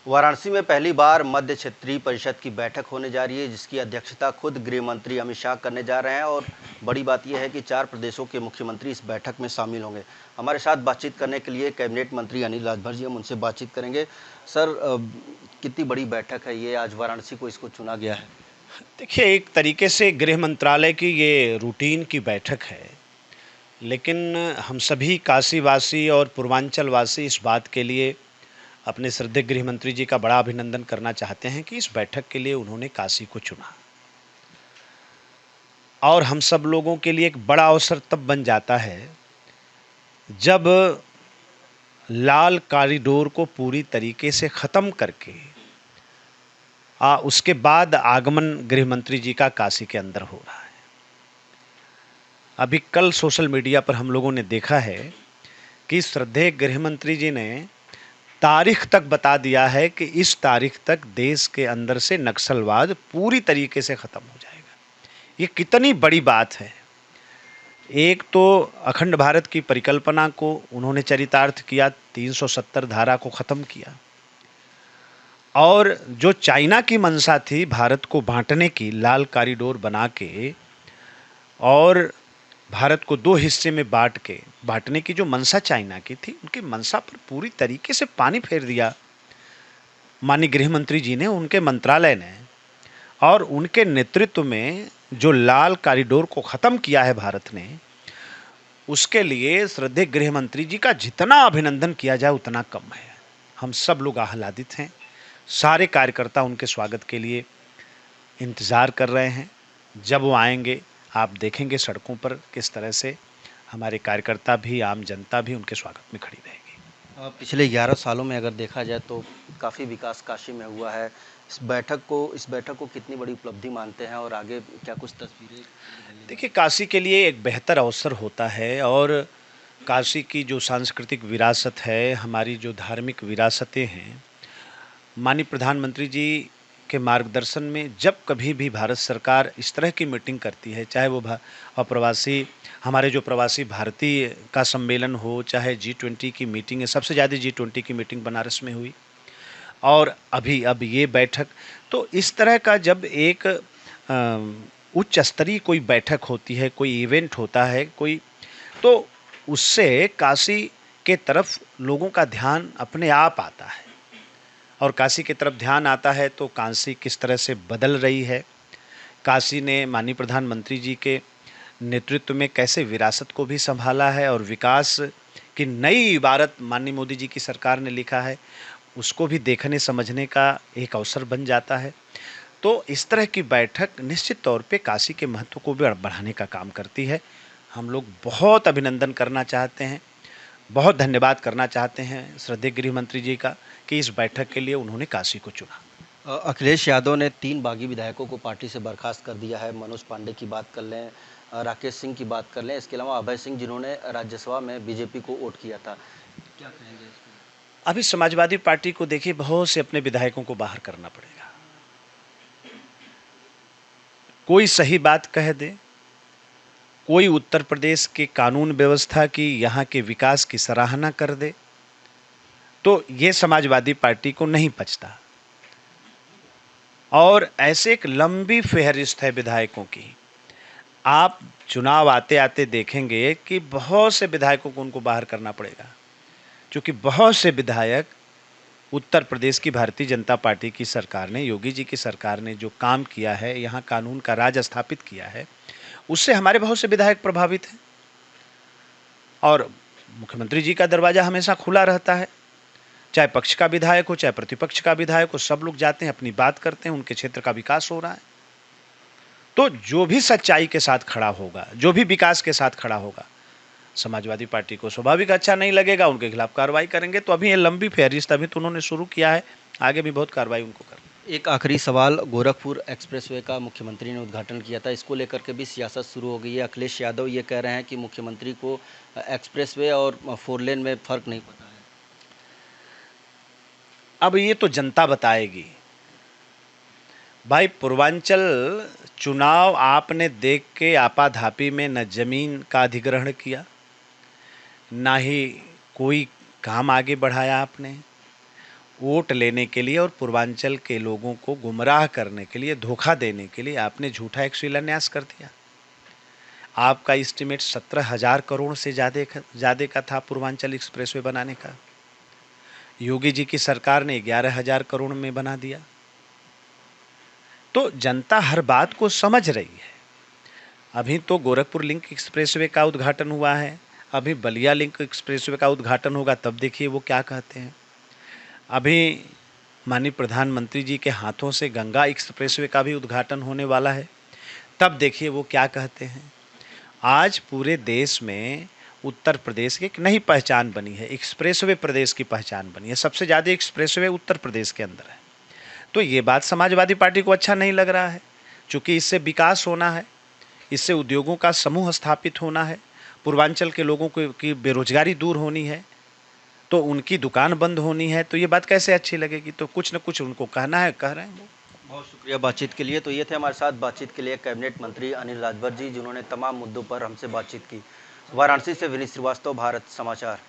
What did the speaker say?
वाराणसी में पहली बार मध्य क्षेत्रीय परिषद की बैठक होने जा रही है, जिसकी अध्यक्षता खुद गृह मंत्री अमित शाह करने जा रहे हैं। और बड़ी बात यह है कि 4 प्रदेशों के मुख्यमंत्री इस बैठक में शामिल होंगे। हमारे साथ बातचीत करने के लिए कैबिनेट मंत्री अनिल राजभर जी, हम उनसे बातचीत करेंगे। सर, कितनी बड़ी बैठक है ये, आज वाराणसी को इसको चुना गया है? देखिए, एक तरीके से गृह मंत्रालय की ये रूटीन की बैठक है, लेकिन हम सभी काशीवासी और पूर्वांचल वासी इस बात के लिए अपने श्रद्धेय गृह मंत्री जी का बड़ा अभिनंदन करना चाहते हैं कि इस बैठक के लिए उन्होंने काशी को चुना। और हम सब लोगों के लिए एक बड़ा अवसर तब बन जाता है जब लाल कॉरिडोर को पूरी तरीके से ख़त्म करके उसके बाद आगमन गृह मंत्री जी का काशी के अंदर हो रहा है। अभी कल सोशल मीडिया पर हम लोगों ने देखा है कि श्रद्धेय गृह मंत्री जी ने तारीख तक बता दिया है कि इस तारीख तक देश के अंदर से नक्सलवाद पूरी तरीके से ख़त्म हो जाएगा। ये कितनी बड़ी बात है। एक तो अखंड भारत की परिकल्पना को उन्होंने चरितार्थ किया, 370 धारा को ख़त्म किया, और जो चाइना की मंशा थी भारत को बांटने की, लाल कॉरिडोर बना के और भारत को 2 हिस्से में बांटने की जो मंशा चाइना की थी, उनकी मंशा पर पूरी तरीके से पानी फेर दिया माननीय गृह मंत्री जी ने, उनके मंत्रालय ने। और उनके नेतृत्व में जो लाल कॉरिडोर को ख़त्म किया है भारत ने, उसके लिए श्रद्धेय गृह मंत्री जी का जितना अभिनंदन किया जाए उतना कम है। हम सब लोग आह्लादित हैं। सारे कार्यकर्ता उनके स्वागत के लिए इंतज़ार कर रहे हैं। जब वो आएंगे आप देखेंगे सड़कों पर किस तरह से हमारे कार्यकर्ता भी, आम जनता भी उनके स्वागत में खड़ी रहेगी। पिछले 11 सालों में अगर देखा जाए तो काफ़ी विकास काशी में हुआ है। इस बैठक को कितनी बड़ी उपलब्धि मानते हैं, और आगे क्या कुछ तस्वीरें? देखिए, काशी के लिए एक बेहतर अवसर होता है, और काशी की जो सांस्कृतिक विरासत है, हमारी जो धार्मिक विरासतें हैं, माननीय प्रधानमंत्री जी के मार्गदर्शन में जब कभी भी भारत सरकार इस तरह की मीटिंग करती है, चाहे वो हमारे जो प्रवासी भारतीय का सम्मेलन हो, चाहे G20 की मीटिंग है, सबसे ज़्यादा G20 की मीटिंग बनारस में हुई, और अब ये बैठक, तो इस तरह का जब एक उच्च स्तरीय कोई बैठक होती है, कोई इवेंट होता है, तो उससे काशी के तरफ लोगों का ध्यान अपने आप आता है। और काशी की तरफ ध्यान आता है तो काशी किस तरह से बदल रही है, काशी ने माननीय प्रधानमंत्री जी के नेतृत्व में कैसे विरासत को भी संभाला है, और विकास की नई इबारत माननीय मोदी जी की सरकार ने लिखा है, उसको भी देखने समझने का एक अवसर बन जाता है। तो इस तरह की बैठक निश्चित तौर पे काशी के महत्व को भी बढ़ाने का काम करती है। हम लोग बहुत अभिनंदन करना चाहते हैं, बहुत धन्यवाद करना चाहते हैं श्रद्धेय गृह मंत्री जी का कि इस बैठक के लिए उन्होंने काशी को चुना। अखिलेश यादव ने 3 बागी विधायकों को पार्टी से बर्खास्त कर दिया है। मनोज पांडे की बात कर लें, राकेश सिंह की बात कर लें, इसके अलावा अभय सिंह, जिन्होंने राज्यसभा में बीजेपी को वोट किया था। क्या कहेंगे इस पर? अभी समाजवादी पार्टी को देखिए, बहुत से अपने विधायकों को बाहर करना पड़ेगा। कोई सही बात कह दे, कोई उत्तर प्रदेश के कानून व्यवस्था की, यहाँ के विकास की सराहना कर दे, तो ये समाजवादी पार्टी को नहीं पचता। और ऐसे एक लंबी फेहरिस्त है विधायकों की। आप चुनाव आते आते देखेंगे कि बहुत से विधायकों को उनको बाहर करना पड़ेगा, क्योंकि बहुत से विधायक उत्तर प्रदेश की भारतीय जनता पार्टी की सरकार ने, योगी जी की सरकार ने जो काम किया है, यहाँ कानून का राज स्थापित किया है, उससे हमारे बहुत से विधायक प्रभावित हैं। और मुख्यमंत्री जी का दरवाज़ा हमेशा खुला रहता है, चाहे पक्ष का विधायक हो, चाहे प्रतिपक्ष का विधायक हो, सब लोग जाते हैं, अपनी बात करते हैं, उनके क्षेत्र का विकास हो रहा है। तो जो भी सच्चाई के साथ खड़ा होगा, जो भी विकास के साथ खड़ा होगा, समाजवादी पार्टी को स्वाभाविक अच्छा नहीं लगेगा, उनके खिलाफ कार्रवाई करेंगे। तो अभी ये लंबी फेहरिस्त अभी तो उन्होंने शुरू किया है, आगे भी बहुत कार्रवाई उनको करनी। एक आखिरी सवाल, गोरखपुर एक्सप्रेसवे का मुख्यमंत्री ने उद्घाटन किया था, इसको लेकर के भी सियासत शुरू हो गई है। अखिलेश यादव ये कह रहे हैं कि मुख्यमंत्री को एक्सप्रेसवे और 4 लेन में फ़र्क नहीं पता है। अब ये तो जनता बताएगी भाई। पूर्वांचल चुनाव आपने देख के आपाधापी में न जमीन का अधिग्रहण किया, ना ही कोई काम आगे बढ़ाया आपने। वोट लेने के लिए और पूर्वांचल के लोगों को गुमराह करने के लिए, धोखा देने के लिए आपने झूठा एक शिलान्यास कर दिया। आपका एस्टीमेट 17,000 करोड़ से ज़्यादा का था पूर्वांचल एक्सप्रेसवे बनाने का। योगी जी की सरकार ने 11,000 करोड़ में बना दिया। तो जनता हर बात को समझ रही है। अभी तो गोरखपुर लिंक एक्सप्रेसवे का उद्घाटन हुआ है, अभी बलिया लिंक एक्सप्रेसवे का उद्घाटन होगा, तब देखिए वो क्या कहते हैं। अभी माननीय प्रधानमंत्री जी के हाथों से गंगा एक्सप्रेसवे का भी उद्घाटन होने वाला है, तब देखिए वो क्या कहते हैं। आज पूरे देश में उत्तर प्रदेश की एक नई पहचान बनी है, एक्सप्रेसवे प्रदेश की पहचान बनी है। सबसे ज़्यादा एक्सप्रेसवे उत्तर प्रदेश के अंदर है। तो ये बात समाजवादी पार्टी को अच्छा नहीं लग रहा है, क्योंकि इससे विकास होना है, इससे उद्योगों का समूह स्थापित होना है, पूर्वांचल के लोगों को की बेरोजगारी दूर होनी है, तो उनकी दुकान बंद होनी है, तो ये बात कैसे अच्छी लगेगी। तो कुछ न कुछ उनको कहना है, कह रहे हैं वो। बहुत शुक्रिया बातचीत के लिए। तो ये थे हमारे साथ बातचीत के लिए कैबिनेट मंत्री अनिल राजभर जी, जिन्होंने तमाम मुद्दों पर हमसे बातचीत की। वाराणसी से विनीत श्रीवास्तव, भारत समाचार।